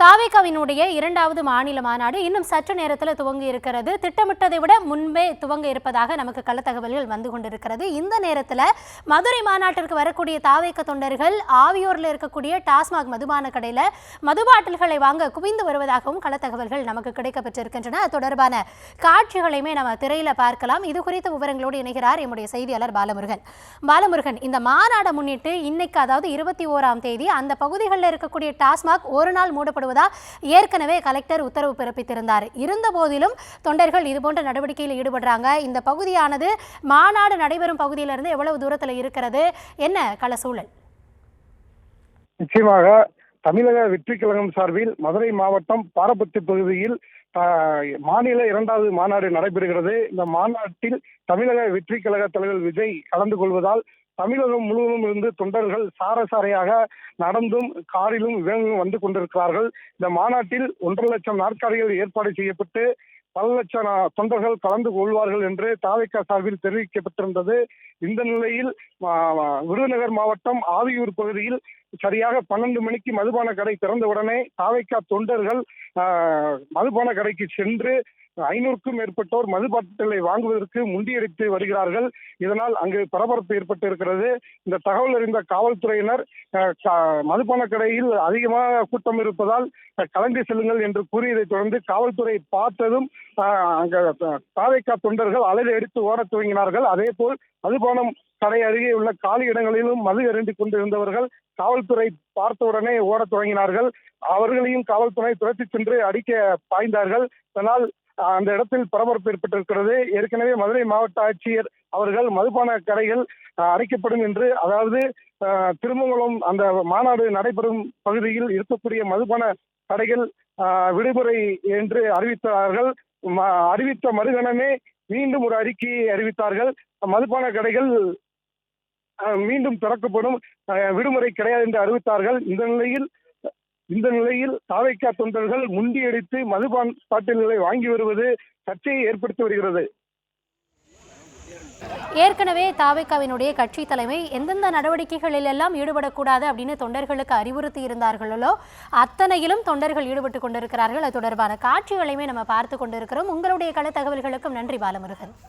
தாவேகாவினுடைய இரண்டாவது மாநில மாநாடு இன்னும் சற்று நேரத்தில் துவங்கி இருக்கிறது. திட்டமிட்டதை விட முன்பே துவங்க இருப்பதாக நமக்கு களத்தகவல்கள் வந்து கொண்டிருக்கிறது. இந்த நேரத்தில் மதுரை மாநாட்டிற்கு வரக்கூடிய தாவேக தொண்டர்கள் ஆவியூரில் இருக்கக்கூடிய டாஸ்மாக் மதுபான கடையில் மதுபாட்டில்களை வாங்க குவிந்து வருவதாகவும் களத்தகவல்கள் நமக்கு கிடைக்கப்பட்டிருக்கின்றன. அது தொடர்பான காட்சிகளையுமே நம்ம திரையில பார்க்கலாம். இது குறித்த விவரங்களோடு இணைகிறார் எம்முடைய செய்தியாளர் பாலமுருகன். இந்த மாநாடை முன்னிட்டு இன்னைக்கு, அதாவது 21ஆம் தேதி, அந்த பகுதிகளில் இருக்கக்கூடிய டாஸ்மாக் ஒரு நாள் மூடப்படுவதா ஏற்கனவே கலெக்டர் உத்தரவு பிறப்பித்திருந்தார். இருந்த போதிலும் தொண்டர்கள் இதுபோன்ற நடவடிக்கையில் ஈடுபடுறாங்க. இந்த பகுதியானது மாநாடு நடைபெறும் பகுதியிலிருந்து எவ்வளவு தூரத்தில் இருக்கிறது, என்ன கள சூழல்? நிச்சயமாக தமிழக வெற்றி கழகம் சார்பில் மதுரை மாவட்டம் பாரபத்தி பகுதியில் மாநில இரண்டாவது மாநாடு நடைபெறுகிறது. இந்த மாநாட்டில் தமிழக வெற்றி கழக தலைவர் விஜய் கலந்து கொள்வதால் தமிழகம் முழுவதும் இருந்து தொண்டர்கள் சாரசாரையாக நடந்தும் காரிலும் வேகமும் வந்து கொண்டிருக்கிறார்கள். இந்த மாநாட்டில் 1.5 லட்சம் நாற்காலிகள் ஏற்பாடு செய்யப்பட்டு பல லட்சம் தொண்டர்கள் கலந்து கொள்வார்கள் என்று தாவேகா சார்பில் தெரிவிக்கப்பட்டிருந்தது. இந்த நிலையில் விருதுநகர் மாவட்டம் ஆவியூர் பகுதியில் சரியாக 12 மணிக்கு மதுபான கடை திறந்தவுடனே தாவேகா தொண்டர்கள் மதுபான கடைக்கு சென்று 500க்கும் மேற்பட்டோர் மதுபாட்டிலை வாங்குவதற்கு முண்டியடித்து வருகிறார்கள். இதனால் அங்கு பரபரப்பு ஏற்பட்டு இருக்கிறது. இந்த தகவல் அறிந்த காவல்துறையினர் மதுபான கடையில் அதிகமாக கூட்டம் இருப்பதால் கலந்து செல்லுங்கள் என்று கூறியதை தொடர்ந்து காவல்துறை பார்த்ததும் தாவேகா தொண்டர்கள் அலறி அடித்து ஓடத் துவங்கினார்கள். அதே போல் மதுபானம் கடை அருகே உள்ள காலி இடங்களிலும் மது அருந்தி கொண்டிருந்தவர்கள் காவல்துறை பார்த்தவுடனே ஓடத் தொடங்கினார்கள். அவர்களையும் காவல்துறை துரத்தி சென்று அடிக்க பாய்ந்தார்கள். இதனால் அந்த இடத்தில் பரபரப்பு ஏற்பட்டிருக்கிறது. ஏற்கனவே மதுரை மாவட்ட ஆட்சியர் அவர்கள் மதுபான கடைகள் அடைக்கப்படும் என்று, அதாவது திருமங்கலம் அந்த மாநாடு நடைபெறும் பகுதியில் இருக்கக்கூடிய மதுபான கடைகள் விடுமுறை என்று அறிவித்தார்கள். அறிவித்த மறுகணமே மீண்டும் ஒரு அறிக்கையை அறிவித்தார்கள். மதுபான கடைகள் மீண்டும் திறக்கப்படும், விடுமுறை கிடையாது என்று அறிவித்தார்கள். இந்த நிலையில் தாவேகா தொண்டர்கள் முண்டியடித்து மதுபான பாட்டில்களை வாங்கி வருவது சர்ச்சையை ஏற்படுத்தி வருகிறது. ஏற்கனவே தாவேகாவினுடைய கட்சி தலைமை எந்தெந்த நடவடிக்கைகளில் எல்லாம் ஈடுபடக்கூடாது அப்படின்னு தொண்டர்களுக்கு அறிவுறுத்தி இருந்தார்களோ அத்தனையிலும் தொண்டர்கள் ஈடுபட்டு கொண்டிருக்கிறார்கள். அது தொடர்பான காட்சிகளையுமே நம்ம பார்த்து கொண்டிருக்கிறோம். உங்களுடைய கள தகவல்களுக்கும் நன்றி பாலமுருகன்.